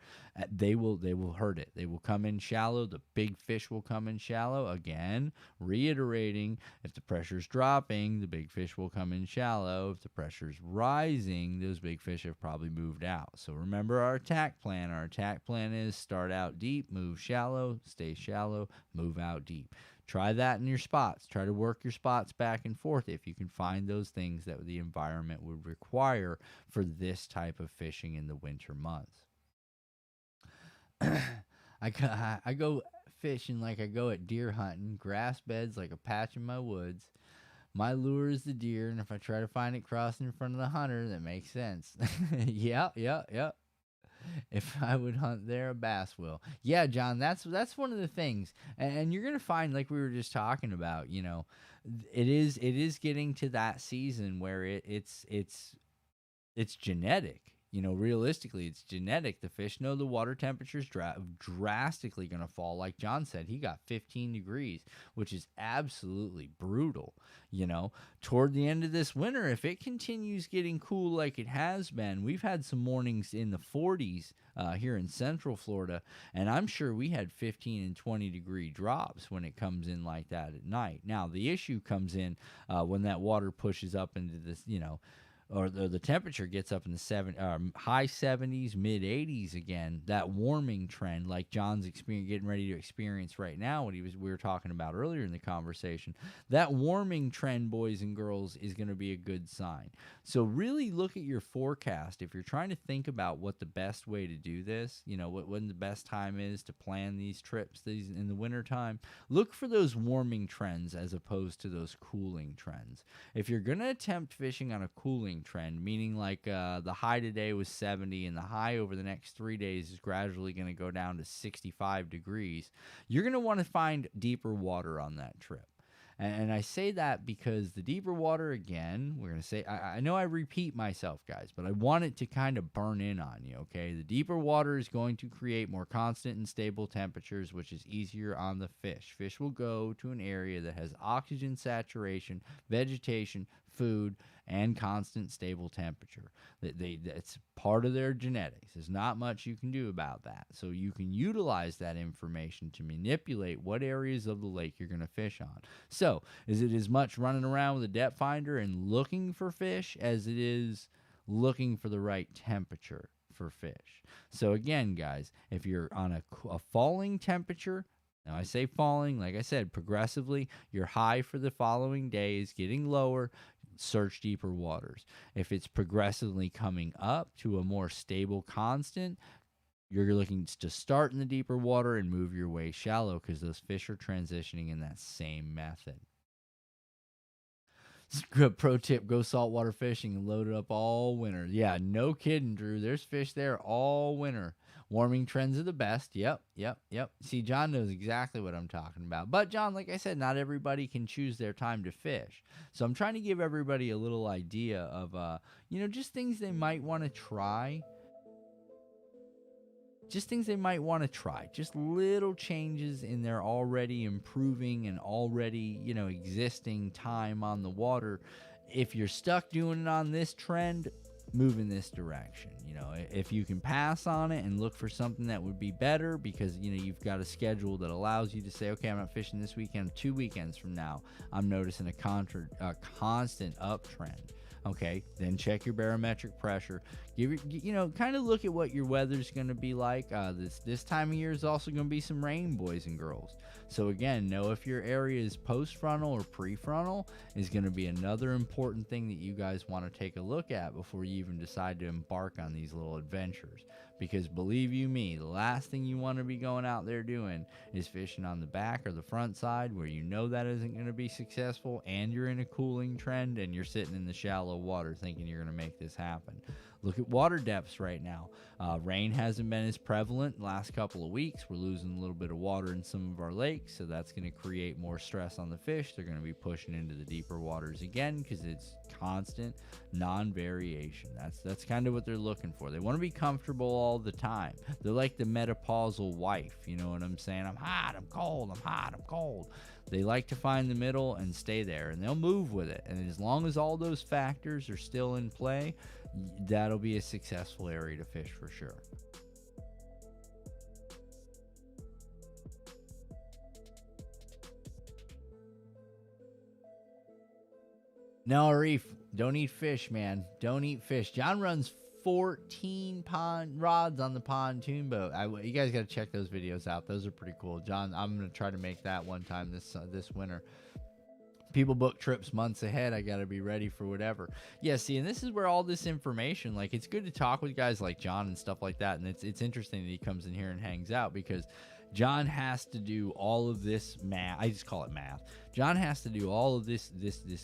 They will hurt it. They will come in shallow. The big fish will come in shallow. Again, reiterating, if the pressure's dropping, the big fish will come in shallow. If the pressure's rising, those big fish have probably moved out. So remember our attack plan. Our attack plan is start out deep, move shallow, stay shallow, move out deep. Try that in your spots. Try to work your spots back and forth if you can find those things that the environment would require for this type of fishing in the winter months. I go fishing like I go at deer hunting, grass beds like a patch in my woods. My lure is the deer, and if I try to find it crossing in front of the hunter, that makes sense. Yeah. If I would hunt there, a bass will. Yeah, John, that's one of the things. And you're going to find, like we were just talking about, it is getting to that season where it's genetic. Realistically, it's genetic. The fish know the water temperature's drastically going to fall. Like John said, he got 15 degrees, which is absolutely brutal. Toward the end of this winter, if it continues getting cool like it has been, we've had some mornings in the 40s here in Central Florida, and I'm sure we had 15 and 20 degree drops when it comes in like that at night. Now, the issue comes in when that water pushes up into this, or the temperature gets up in the high 70s, mid 80s again. That warming trend, like John's getting ready to experience right now, we were talking about earlier in the conversation. That warming trend, boys and girls, is going to be a good sign. So really look at your forecast. If you're trying to think about what the best way to do this, when the best time is to plan these trips in the wintertime, look for those warming trends as opposed to those cooling trends. If you're going to attempt fishing on a cooling trend, meaning like the high today was 70 and the high over the next 3 days is gradually going to go down to 65 degrees, you're going to want to find deeper water on that trip. And I say that because the deeper water, again, we're going to say, I know I repeat myself, guys, but I want it to kind of burn in on you, okay? The deeper water is going to create more constant and stable temperatures, which is easier on the fish. Fish will go to an area that has oxygen saturation, vegetation, food, and constant stable temperature. That's part of their genetics. There's not much you can do about that. So you can utilize that information to manipulate what areas of the lake you're going to fish on. So is it as much running around with a depth finder and looking for fish as it is looking for the right temperature for fish? So again, guys, if you're on a falling temperature, now I say falling, like I said, progressively, your high for the following day is getting lower. Search deeper waters. If it's progressively coming up to a more stable constant, you're looking to start in the deeper water and move your way shallow because those fish are transitioning in that same method. Good pro tip, go saltwater fishing and load it up all winter. Yeah, no kidding, Drew. There's fish there all winter. Warming trends are the best. Yep. See, John knows exactly what I'm talking about. But, John, like I said, not everybody can choose their time to fish. So I'm trying to give everybody a little idea of, just things they might want to try. Just little changes in their already improving and already, existing time on the water. If you're stuck doing it on this trend, move in this direction. If you can pass on it and look for something that would be better because, you've got a schedule that allows you to say, okay, I'm not fishing this weekend, 2 weekends from now, I'm noticing a constant uptrend. Okay, then check your barometric pressure. Kind of look at what your weather's going to be like. This time of year is also going to be some rain, boys and girls. So again, know if your area is post-frontal or pre-frontal is going to be another important thing that you guys want to take a look at before you even decide to embark on these little adventures. because believe you me, the last thing you want to be going out there doing is fishing on the back or the front side where you know that isn't going to be successful, and you're in a cooling trend and you're sitting in the shallow water thinking you're going to make this happen. Look at water depths right now. Rain hasn't been as prevalent the last couple of weeks. We're losing a little bit of water in some of our lakes, so that's going to create more stress on the fish. They're going to be pushing into the deeper waters again because it's constant non-variation. That's kind of what they're looking for. They want to be comfortable all the time. They're like the menopausal wife, you know what I'm saying? I'm hot, I'm cold, I'm hot, I'm cold. They like to find the middle and stay there, and they'll move with it. And as long as all those factors are still in play, that'll be a successful area to fish for sure. No, Reef, don't eat fish, man. Don't eat fish. John runs 14 pond rods on the pontoon boat. You guys got to check those videos out. Those are pretty cool. John, I'm going to try to make that one time this winter. People book trips months ahead. I got to be ready for whatever. Yeah, see, and this is where all this information, like, it's good to talk with guys like John and stuff like that. And it's interesting that he comes in here and hangs out because John has to do all of this math. I just call it math. John has to do all of this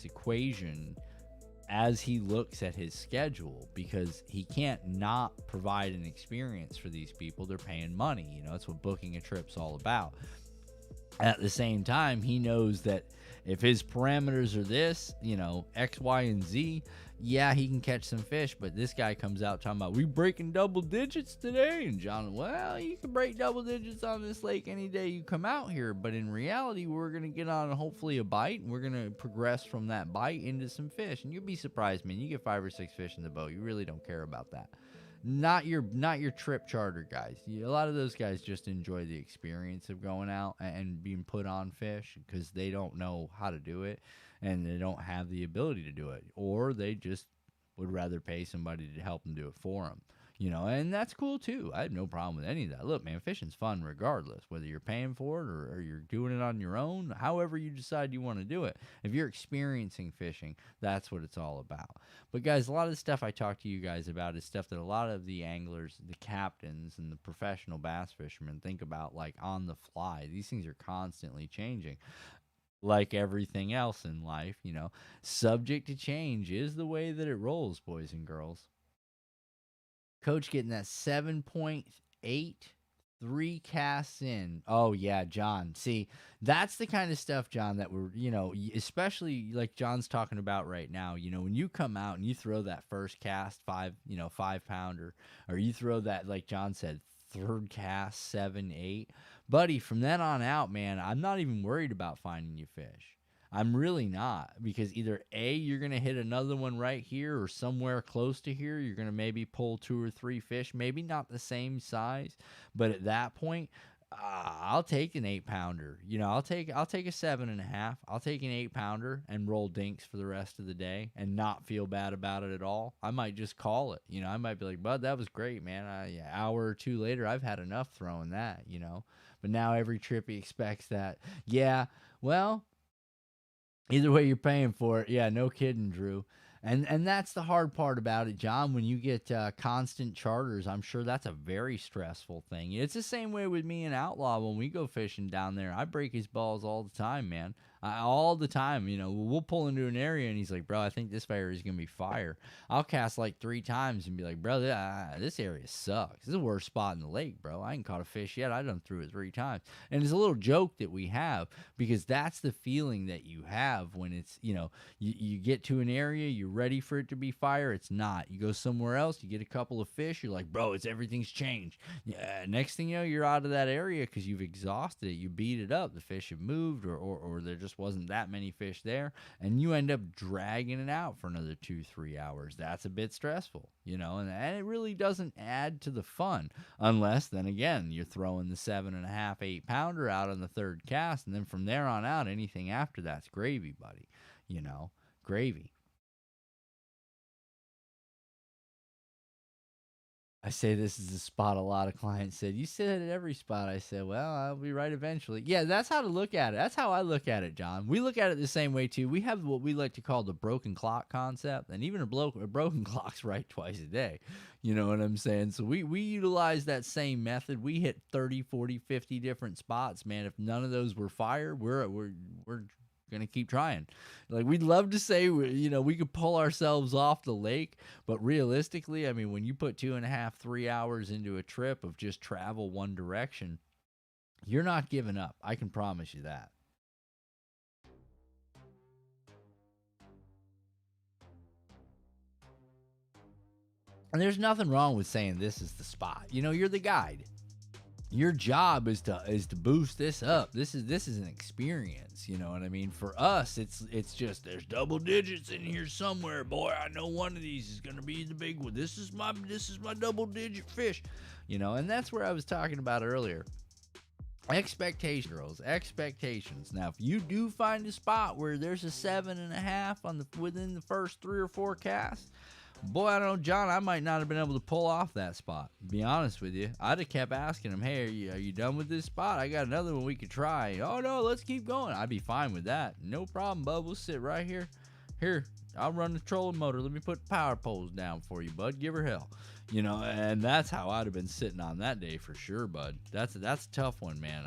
equation as he looks at his schedule, because he can't not provide an experience for these people. They're paying money. You know, that's what booking a trip's all about. At the same time, he knows that if his parameters are this, you know, X, Y, and Z, yeah, he can catch some fish. But this guy comes out talking about, we breaking double digits today. And John, well, you can break double digits on this lake any day you come out here. But in reality, we're going to get on hopefully a bite, and we're going to progress from that bite into some fish. And you'll be surprised, man. You get 5 or 6 fish in the boat. You really don't care about that. Not your trip charter guys. A lot of those guys just enjoy the experience of going out and being put on fish because they don't know how to do it and they don't have the ability to do it, or they just would rather pay somebody to help them do it for them. You know, and that's cool too. I have no problem with any of that. Look, man, fishing's fun regardless, whether you're paying for it or you're doing it on your own, however you decide you want to do it. If you're experiencing fishing, that's what it's all about. But guys, a lot of the stuff I talk to you guys about is stuff that a lot of the anglers, the captains, and the professional bass fishermen think about like on the fly. These things are constantly changing. Like everything else in life, you know, subject to change is the way that it rolls, boys and girls. Coach getting that 7.8, 3 casts in. Oh, yeah, John. See, that's the kind of stuff, John, that we're, you know, especially like John's talking about right now. You know, when you come out and you throw that first cast, 5 pounder, or you throw that, like John said, third cast, 7, 8. Buddy, from then on out, man, I'm not even worried about finding you fish. I'm really not, because either A, you're going to hit another one right here or somewhere close to here. You're going to maybe pull 2 or 3 fish, maybe not the same size, but at that point, I'll take an 8-pounder. You know, I'll take a 7.5. I'll take an 8-pounder and roll dinks for the rest of the day and not feel bad about it at all. I might just call it. You know, I might be like, bud, that was great, man. An hour or 2 later, I've had enough throwing that, you know. But now every trip he expects that. Yeah, well, either way, you're paying for it. Yeah, no kidding, Drew. And that's the hard part about it, John. When you get constant charters, I'm sure that's a very stressful thing. It's the same way with me and Outlaw when we go fishing down there. I break his balls all the time, man. All the time, you know. We'll pull into an area and he's like, bro, I think this area is going to be fire. I'll cast like 3 times and be like, bro, this area sucks. This is the worst spot in the lake, bro. I ain't caught a fish yet. I done threw it 3 times. And it's a little joke that we have, because that's the feeling that you have when it's, you know, you get to an area, you're ready for it to be fire. It's not. You go somewhere else, you get a couple of fish, you're like, bro, everything's changed. Yeah, next thing you know, you're out of that area because you've exhausted it. You beat it up. The fish have moved, or they're just wasn't that many fish there, and you end up dragging it out for another 2-3 hours. That's a bit stressful, you know, and it really doesn't add to the fun, unless then again you're throwing the 7.5, 8-pounder out on the 3rd cast, and then from there on out, anything after that's gravy, buddy. You know, gravy. I say this is a spot a lot of clients said, "You sit at every spot." I said, "Well, I'll be right eventually." Yeah, that's how to look at it. That's how I look at it, John. We look at it the same way too. We have what we like to call the broken clock concept, and even a broken clock's right twice a day. You know what I'm saying? So we utilize that same method. We hit 30, 40, 50 different spots, man. If none of those were fire, we're gonna keep trying. Like, we'd love to say, we could pull ourselves off the lake, but realistically, I mean, when you put 2.5, 3 hours into a trip of just travel one direction, you're not giving up. I can promise you that. And there's nothing wrong with saying this is the spot. You're the guide. Your job is to boost this up. This is an experience, you know what I mean? For us, it's just, there's double digits in here somewhere. Boy, I know one of these is gonna be the big one. This is my double digit fish. And that's where I was talking about earlier. Expectations, girls. Expectations. Now, if you do find a spot where there's a 7.5 within the first 3 or 4 casts, boy, I don't know, John, I might not have been able to pull off that spot. To be honest with you, I'd have kept asking him, "Hey, are you done with this spot? I got another one we could try." "Oh, no, let's keep going." I'd be fine with that. "No problem, bud. We'll sit right here. Here, I'll run the trolling motor. Let me put power poles down for you, bud. Give her hell." And that's how I'd have been sitting on that day for sure, bud. That's a tough one, man.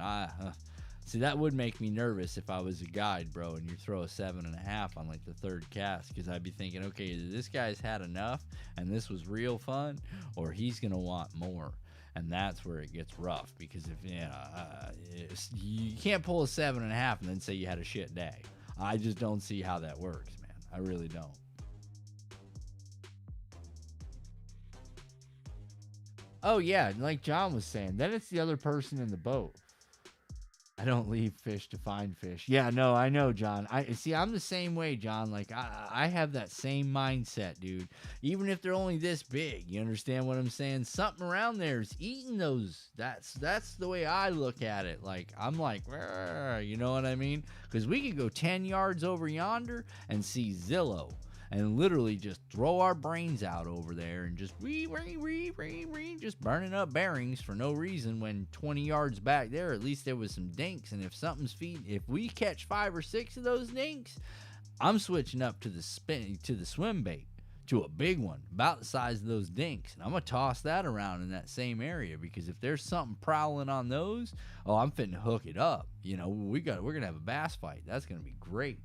See, that would make me nervous if I was a guide, bro, and you throw a 7.5 on like the third cast, because I'd be thinking, okay, either this guy's had enough and this was real fun, or he's gonna want more. And that's where it gets rough, because if you can't pull a 7.5 and then say you had a shit day. I just don't see how that works, man. I really don't. Oh yeah, like John was saying, then it's the other person in the boat. I don't leave fish to find fish. Yeah, no, I know, John. I'm the same way, John. Like, I have that same mindset, dude. Even if they're only this big, you understand what I'm saying? Something around there is eating those. That's the way I look at it. Like, I'm like, you know what I mean? Because we could go 10 yards over yonder and see Zillow, and literally just throw our brains out over there and just just burning up bearings for no reason, when 20 yards back there, at least there was some dinks. And if we catch 5 or 6 of those dinks, I'm switching up to the swim bait, to a big one about the size of those dinks, and I'm gonna toss that around in that same area, because if there's something prowling on those, I'm finna hook it up. We're gonna have a bass fight. That's gonna be great.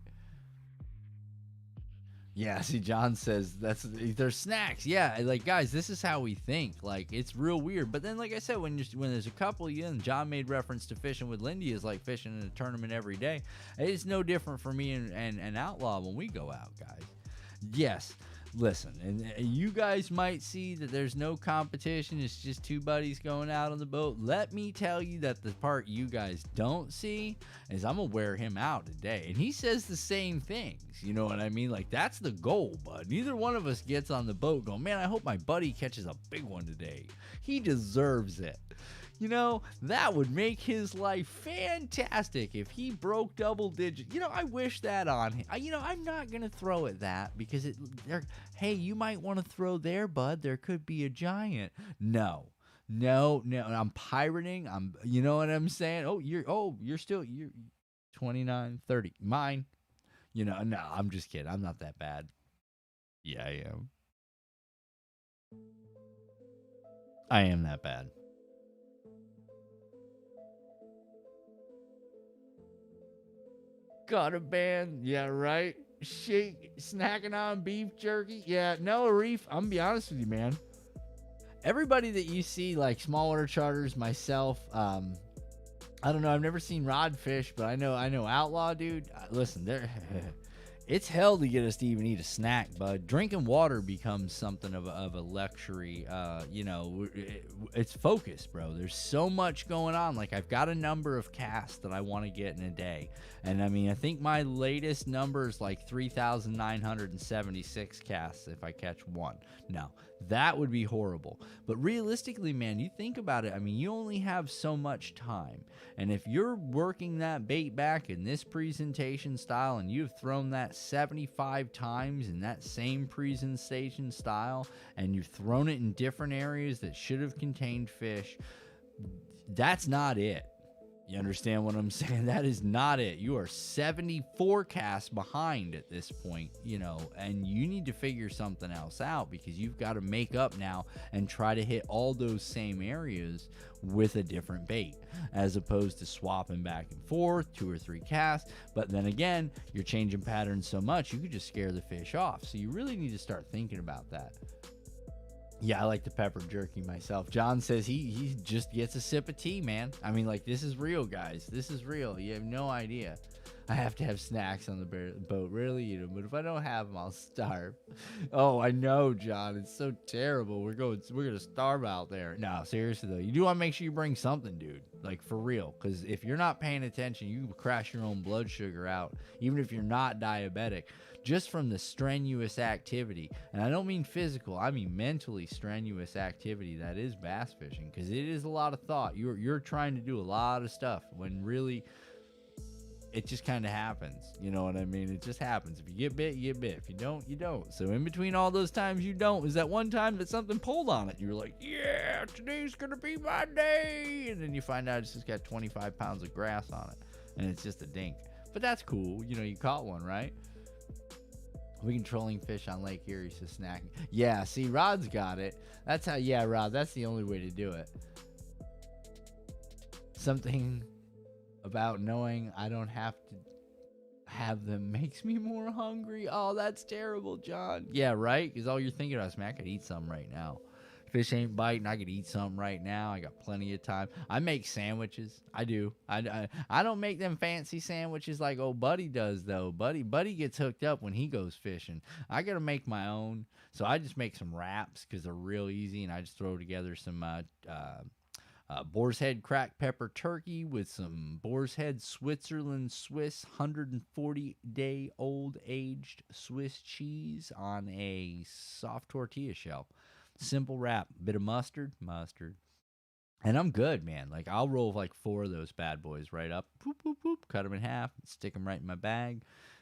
Yeah, see, John says they're snacks. Yeah, like, guys, this is how we think. Like, it's real weird. But then, like I said, when there's a couple of you, and John made reference to fishing with Lindy is like fishing in a tournament every day. It's no different for me and Outlaw when we go out, guys. Yes, listen, and you guys might see that there's no competition. It's just 2 buddies going out on the boat. Let me tell you that the part you guys don't see is I'm gonna wear him out today, and he says the same things. You know what I mean? Like, that's the goal, bud. Neither one of us gets on the boat going, "Man, I hope my buddy catches a big one today. He deserves it." That would make his life fantastic if he broke double digits. I wish that on him. I'm not going to throw at that, because hey, you might want to throw there, bud. There could be a giant. No. I'm pirating. You know what I'm saying? You're 29, 30. Mine. No, I'm just kidding. I'm not that bad. Yeah, I am. I am that bad. Got a band, yeah, right? Snacking on beef jerky. Yeah, no, Reef, I'm gonna be honest with you, man. Everybody that you see, like small water charters, myself, I don't know, I've never seen Rod fish, but I know Outlaw, dude. Listen, it's hell to get us to even eat a snack, bud. Drinking water becomes something of a luxury. It's focus, bro. There's so much going on. Like, I've got a number of casts that I want to get in a day. And I think my latest number is like 3,976 casts if I catch one. Now, that would be horrible. But realistically, man, you think about it. You only have so much time. And if you're working that bait back in this presentation style and you've thrown that 75 times in that same presentation style, and you've thrown it in different areas that should have contained fish, that's not it. You understand what I'm saying? That is not it. You are 74 casts behind at this point, you know, and you need to figure something else out, because you've got to make up now and try to hit all those same areas with a different bait, as opposed to swapping back and forth 2 or 3 casts. But then again, you're changing patterns so much, you could just scare the fish off. So you really need to start thinking about that. Yeah, I like the pepper jerky myself. John says he just gets a sip of tea, man. I mean, like, this is real, guys. This is real. You have no idea. I have to have snacks on the boat. Rarely eat them, but if I don't have them, I'll starve. Oh, I know, John. It's so terrible. We're gonna starve out there. No, seriously though, you do want to make sure you bring something, dude. Like, for real, because if you're not paying attention, you crash your own blood sugar out, even if you're not diabetic, just from the strenuous activity. And I don't mean physical, I mean mentally strenuous activity that is bass fishing, because it is a lot of thought. You're trying to do a lot of stuff when really it just kind of happens. You know what I mean? It just happens. If you get bit, you get bit. If you don't, you don't. So in between all those times you don't is that one time that something pulled on it. You're like, yeah, today's going to be my day. And then you find out it's just got 25 pounds of grass on it. And it's just a dink. But that's cool. You know, you caught one, right? We can trolling fish on Lake Erie, so snacking. Yeah, see, Rod's got it. That's how, yeah, Rod, that's the only way to do it. Something about knowing I don't have to have them makes me more hungry. Oh, that's terrible, John. Yeah, right? Because all you're thinking about is, man, I could eat something right now. Fish ain't biting. I could eat something right now. I got plenty of time. I make sandwiches. I do. I don't make them fancy sandwiches like old Buddy does, though. Buddy gets hooked up when he goes fishing. I got to make my own. So I just make some wraps because they're real easy, and I just throw together some Boar's Head cracked pepper turkey with some Boar's Head Switzerland Swiss 140-day-old aged Swiss cheese on a soft tortilla shell. Simple wrap, bit of mustard, and I'm good, man. Like, I'll roll like 4 of those bad boys right up, poop, poop, poop, cut them in half, stick them right in my bag,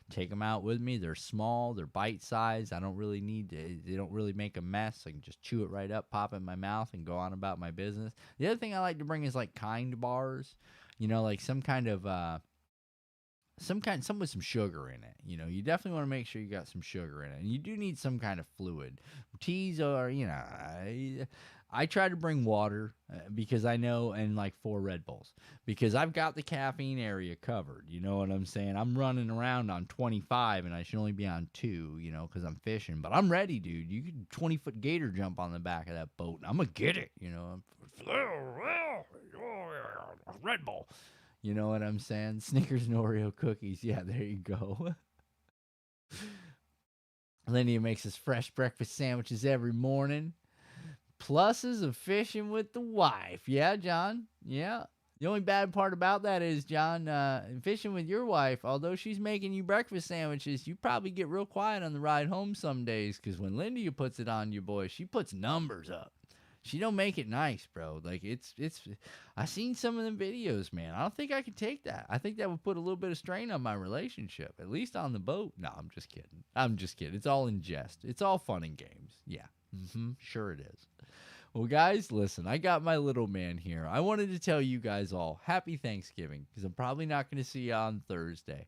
take them out with me. They're small, they're bite size. I don't really need to, they don't really make a mess. I can just chew it right up, pop it in my mouth, and go on about my business. The other thing I like to bring is like Kind bars, you know, like some with some sugar in it. You know, you definitely want to make sure you got some sugar in it, and you do need some kind of fluid. Teas are, you know, I try to bring water because I know, and like 4 Red Bulls, because I've got the caffeine area covered. You know what I'm saying? I'm running around on 25 and I should only be on 2, you know, because I'm fishing, but I'm ready, dude. You could 20-foot gator jump on the back of that boat and I'm gonna get it, you know. Red Bull. You know what I'm saying? Snickers and Oreo cookies. Yeah, there you go. Lydia makes us fresh breakfast sandwiches every morning. Pluses of fishing with the wife. Yeah, John. Yeah. The only bad part about that is, John, fishing with your wife, although she's making you breakfast sandwiches, you probably get real quiet on the ride home some days, because when Lydia puts it on you, boy, she puts numbers up. She don't make it nice, bro. Like, it's I seen some of them videos, man. I don't think I could take that. I think that would put a little bit of strain on my relationship, at least on the boat. No, I'm just kidding. It's all in jest. It's all fun and games. Yeah. Sure it is. Well, guys, listen, I got my little man here. I wanted to tell you guys all happy Thanksgiving, because I'm probably not going to see you on Thursday.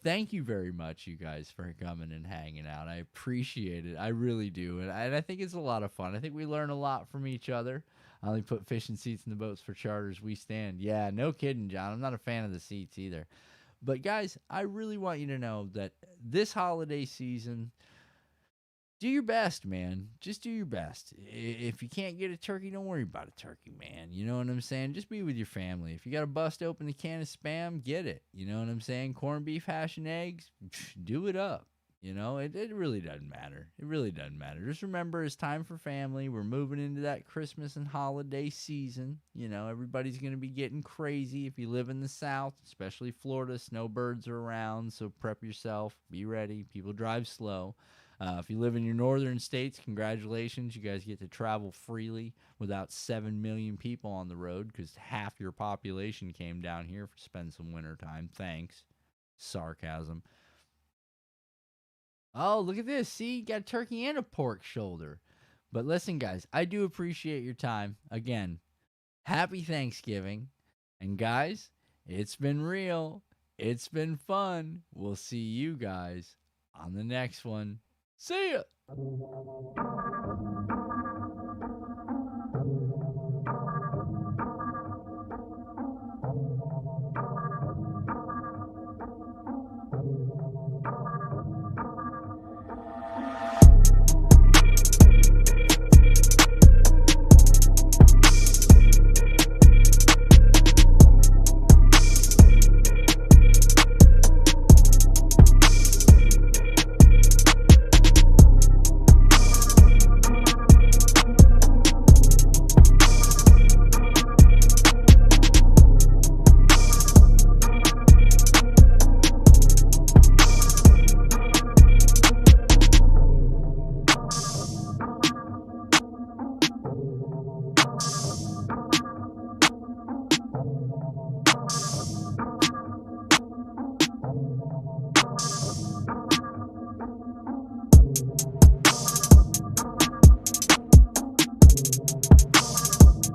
Thank you very much, you guys, for coming and hanging out. I appreciate it. I really do. And I think it's a lot of fun. I think we learn a lot from each other. I only put fishing seats in the boats for charters. We stand. Yeah, no kidding, John. I'm not a fan of the seats either. But, guys, I really want you to know that this holiday season, do your best, man. Just do your best. If you can't get a turkey, don't worry about a turkey, man. You know what I'm saying? Just be with your family. If you got to bust open a can of Spam, get it. You know what I'm saying? Corned beef, hash, and eggs, do it up. You know, it really doesn't matter. It really doesn't matter. Just remember, it's time for family. We're moving into that Christmas and holiday season. You know, everybody's going to be getting crazy. If you live in the South, especially Florida, snowbirds are around, so prep yourself. Be ready. People drive slow. If you live in your northern states, congratulations. You guys get to travel freely without 7 million people on the road, because half your population came down here to spend some winter time. Thanks. Sarcasm. Oh, look at this. See, you got a turkey and a pork shoulder. But listen, guys, I do appreciate your time. Again, happy Thanksgiving. And guys, it's been real. It's been fun. We'll see you guys on the next one. See ya.